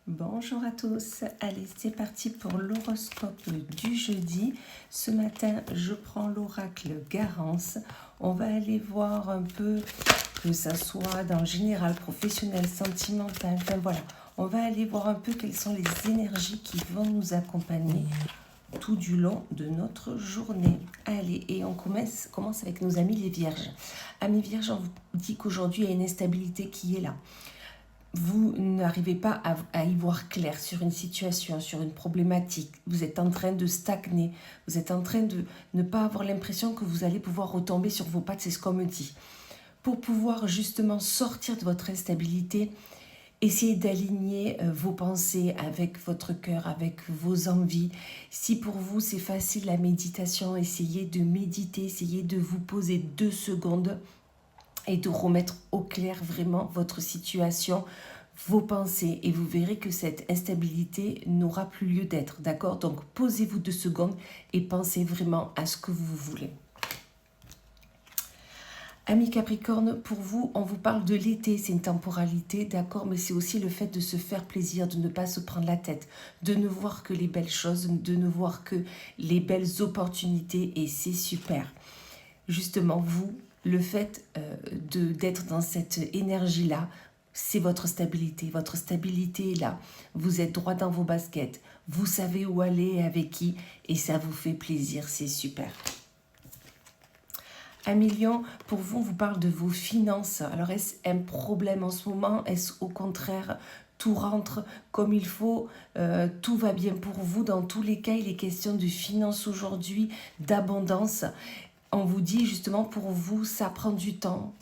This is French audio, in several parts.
Bonjour à tous, allez c'est parti pour l'horoscope du jeudi. Ce matin je prends l'oracle Garance. On va aller voir un peu, que ça soit dans le général, professionnel, sentimental, enfin voilà. On va aller voir un peu quelles sont les énergies qui vont nous accompagner tout du long de notre journée. Allez, et on commence avec nos amis les vierges. Amis vierges, on vous dit qu'aujourd'hui il y a une instabilité qui est là. Vous n'arrivez pas à y voir clair sur une situation, sur une problématique. Vous êtes en train de stagner. Vous êtes en train de ne pas avoir l'impression que vous allez pouvoir retomber sur vos pattes, c'est ce qu'on me dit. Pour pouvoir justement sortir de votre instabilité, essayez d'aligner vos pensées avec votre cœur, avec vos envies. Si pour vous c'est facile la méditation, essayez de méditer, essayez de vous poser 2 secondes et de remettre au clair vraiment votre situation, vos pensées, et vous verrez que cette instabilité n'aura plus lieu d'être, d'accord? Donc posez-vous 2 secondes et pensez vraiment à ce que vous voulez. Amis Capricorne, pour vous, on vous parle de l'été, c'est une temporalité, d'accord, mais c'est aussi le fait de se faire plaisir, de ne pas se prendre la tête, de ne voir que les belles choses, de ne voir que les belles opportunités, et c'est super. Justement, vous, le fait d'être dans cette énergie-là, c'est votre stabilité. Votre stabilité est là. Vous êtes droit dans vos baskets. Vous savez où aller et avec qui. Et ça vous fait plaisir. C'est super. Amis Lion, pour vous, on vous parle de vos finances. Alors, est-ce un problème en ce moment? Est-ce au contraire, tout rentre comme il faut, tout va bien pour vous? Dans tous les cas, il est question de finances aujourd'hui, d'abondance. On vous dit justement pour vous, ça prend du temps.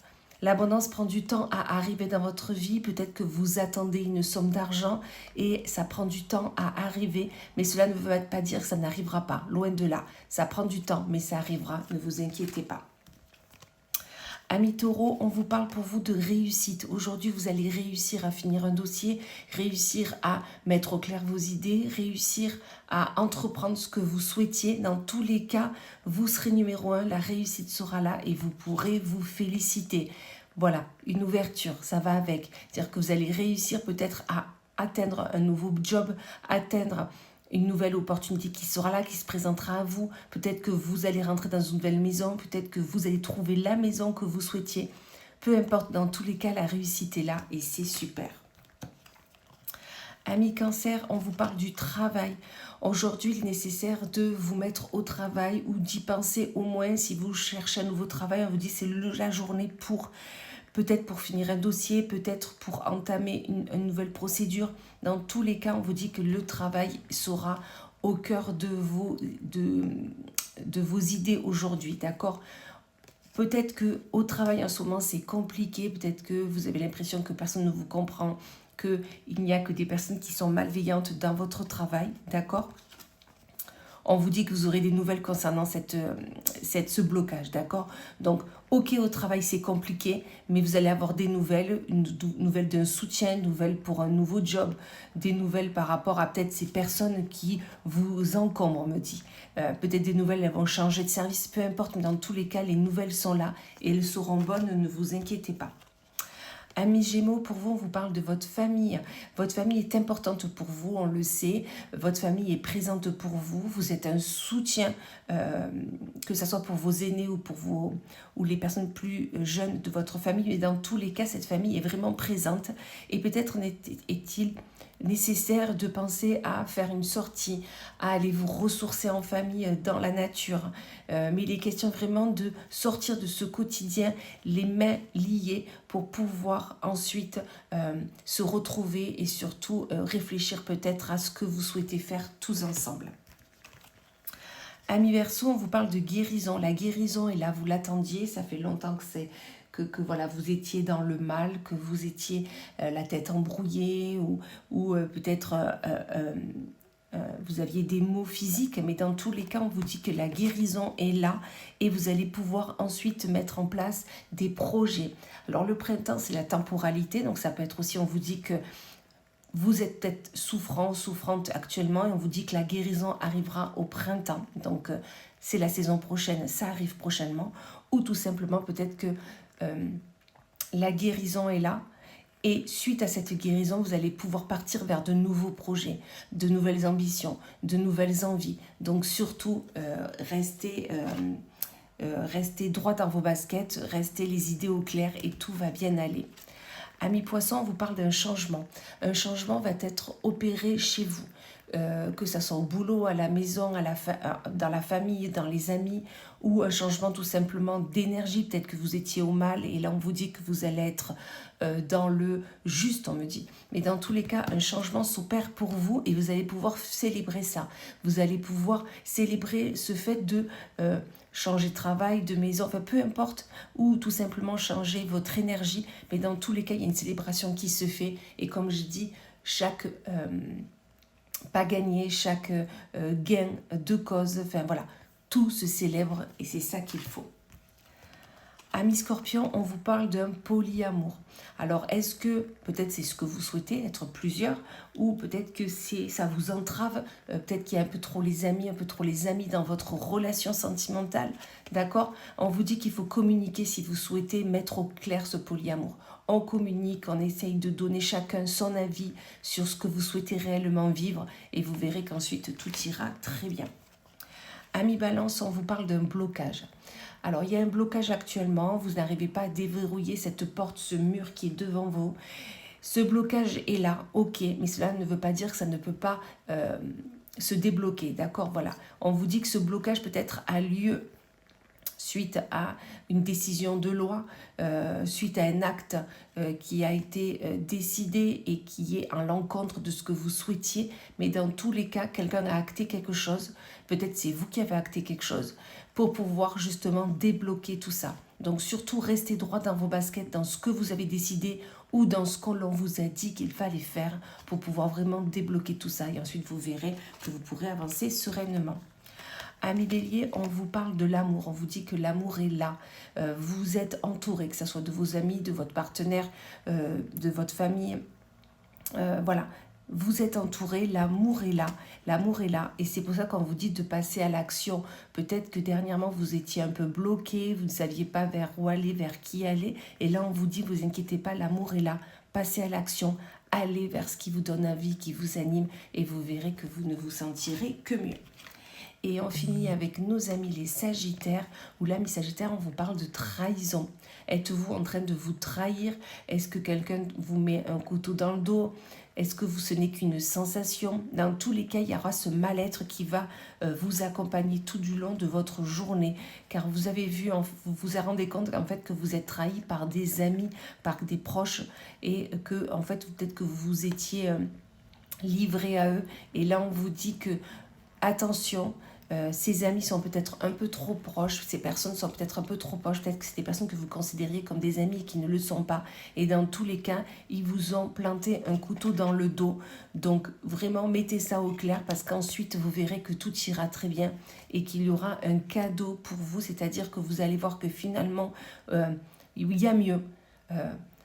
L'abondance prend du temps à arriver dans votre vie. Peut-être que vous attendez une somme d'argent et ça prend du temps à arriver. Mais cela ne veut pas dire que ça n'arrivera pas. Loin de là. Ça prend du temps, mais ça arrivera. Ne vous inquiétez pas. Amis Taureau, on vous parle pour vous de réussite. Aujourd'hui, vous allez réussir à finir un dossier, réussir à mettre au clair vos idées, réussir à entreprendre ce que vous souhaitiez. Dans tous les cas, vous serez numéro 1, la réussite sera là et vous pourrez vous féliciter. Voilà, une ouverture, ça va avec. C'est-à-dire que vous allez réussir peut-être à atteindre un nouveau job, atteindre une nouvelle opportunité qui sera là, qui se présentera à vous. Peut-être que vous allez rentrer dans une nouvelle maison, peut-être que vous allez trouver la maison que vous souhaitiez. Peu importe, dans tous les cas, la réussite est là et c'est super. Amis Cancer, on vous parle du travail. Aujourd'hui, il est nécessaire de vous mettre au travail ou d'y penser au moins. Si vous cherchez un nouveau travail, on vous dit c'est la journée pour... Peut-être pour finir un dossier, peut-être pour entamer une nouvelle procédure. Dans tous les cas, on vous dit que le travail sera au cœur de vos idées aujourd'hui, d'accord? Peut-être qu'au travail en ce moment, c'est compliqué. Peut-être que vous avez l'impression que personne ne vous comprend, qu'il n'y a que des personnes qui sont malveillantes dans votre travail, d'accord? On vous dit que vous aurez des nouvelles concernant ce blocage, d'accord? Donc, ok, au travail, c'est compliqué, mais vous allez avoir des nouvelles, une nouvelle d'un soutien, une nouvelle pour un nouveau job, des nouvelles par rapport à peut-être ces personnes qui vous encombrent, on me dit. Peut-être des nouvelles, elles vont changer de service, peu importe, mais dans tous les cas, les nouvelles sont là et elles seront bonnes, ne vous inquiétez pas. Amis Gémeaux, pour vous, on vous parle de votre famille. Votre famille est importante pour vous, on le sait. Votre famille est présente pour vous. Vous êtes un soutien, que ce soit pour vos aînés ou les personnes plus jeunes de votre famille. Mais dans tous les cas, cette famille est vraiment présente. Et peut-être est-il nécessaire de penser à faire une sortie, à aller vous ressourcer en famille dans la nature. Mais il est question vraiment de sortir de ce quotidien, les mains liées, pour pouvoir ensuite se retrouver et surtout réfléchir peut-être à ce que vous souhaitez faire tous ensemble. Amis Verseau, on vous parle de guérison. La guérison est là, vous l'attendiez, ça fait longtemps que voilà, vous étiez dans le mal, que vous étiez la tête embrouillée ou peut-être vous aviez des maux physiques, mais dans tous les cas, on vous dit que la guérison est là et vous allez pouvoir ensuite mettre en place des projets. Alors le printemps, c'est la temporalité, donc ça peut être aussi, on vous dit que vous êtes peut-être souffrante actuellement et on vous dit que la guérison arrivera au printemps. Donc c'est la saison prochaine, ça arrive prochainement. Ou tout simplement peut-être que la guérison est là Et suite à cette guérison, vous allez pouvoir partir vers de nouveaux projets, de nouvelles ambitions, de nouvelles envies. Donc surtout, restez droit dans vos baskets, restez les idées au clair et tout va bien aller. Amis poissons, on vous parle d'un changement. Un changement va être opéré chez vous. Que ça soit au boulot, à la maison, dans la famille, dans les amis, ou un changement tout simplement d'énergie. Peut-être que vous étiez au mal et là on vous dit que vous allez être dans le juste, on me dit. Mais dans tous les cas, un changement s'opère pour vous et vous allez pouvoir célébrer ça. Vous allez pouvoir célébrer ce fait de changer de travail, de maison, enfin peu importe, ou tout simplement changer votre énergie. Mais dans tous les cas, il y a une célébration qui se fait et comme je dis, chaque pas gagné, chaque gain de cause, enfin voilà, tout se célèbre et c'est ça qu'il faut. Amis Scorpion, on vous parle d'un polyamour. Alors, est-ce que, peut-être c'est ce que vous souhaitez, être plusieurs, ou peut-être que ça vous entrave, peut-être qu'il y a un peu trop les amis dans votre relation sentimentale, d'accord? On vous dit qu'il faut communiquer si vous souhaitez mettre au clair ce polyamour. On communique, on essaye de donner chacun son avis sur ce que vous souhaitez réellement vivre, et vous verrez qu'ensuite tout ira très bien. Amis Balance, on vous parle d'un blocage. Alors, il y a un blocage actuellement, vous n'arrivez pas à déverrouiller cette porte, ce mur qui est devant vous. Ce blocage est là, ok, mais cela ne veut pas dire que ça ne peut pas se débloquer, d'accord? Voilà, on vous dit que ce blocage peut-être a lieu suite à une décision de loi, suite à un acte qui a été décidé et qui est en l'encontre de ce que vous souhaitiez. Mais dans tous les cas, quelqu'un a acté quelque chose. Peut-être c'est vous qui avez acté quelque chose pour pouvoir justement débloquer tout ça. Donc surtout, restez droit dans vos baskets, dans ce que vous avez décidé ou dans ce qu'on vous a dit qu'il fallait faire pour pouvoir vraiment débloquer tout ça. Et ensuite, vous verrez que vous pourrez avancer sereinement. Amis Bélier, on vous parle de l'amour, on vous dit que l'amour est là, vous êtes entouré, que ce soit de vos amis, de votre partenaire, de votre famille, voilà, vous êtes entouré, l'amour est là, et c'est pour ça qu'on vous dit de passer à l'action. Peut-être que dernièrement vous étiez un peu bloqué, vous ne saviez pas vers où aller, vers qui aller, et là on vous dit, vous inquiétez pas, l'amour est là, passez à l'action, allez vers ce qui vous donne envie, qui vous anime, et vous verrez que vous ne vous sentirez que mieux. Et on finit avec nos amis les Sagittaires, où l'ami Sagittaire, on vous parle de trahison. Êtes-vous en train de vous trahir? Est-ce que quelqu'un vous met un couteau dans le dos? Est-ce que ce n'est qu'une sensation? Dans tous les cas, il y aura ce mal-être qui va vous accompagner tout du long de votre journée. Car vous avez vu, vous vous rendez compte en fait que vous êtes trahi par des amis, par des proches, et que en fait peut-être que vous étiez livré à eux. Et là, on vous dit que attention, ces amis sont peut-être un peu trop proches, ces personnes sont peut-être un peu trop proches, peut-être que c'est des personnes que vous considériez comme des amis et qui ne le sont pas. Et dans tous les cas, ils vous ont planté un couteau dans le dos. Donc vraiment, mettez ça au clair parce qu'ensuite, vous verrez que tout ira très bien et qu'il y aura un cadeau pour vous. C'est-à-dire que vous allez voir que finalement, il y a mieux.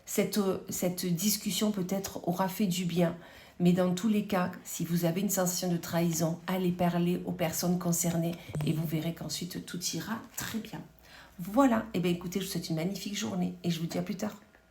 Cette discussion peut-être aura fait du bien. Mais dans tous les cas, si vous avez une sensation de trahison, allez parler aux personnes concernées et vous verrez qu'ensuite tout ira très bien. Voilà, et bien écoutez, je vous souhaite une magnifique journée et je vous dis à plus tard.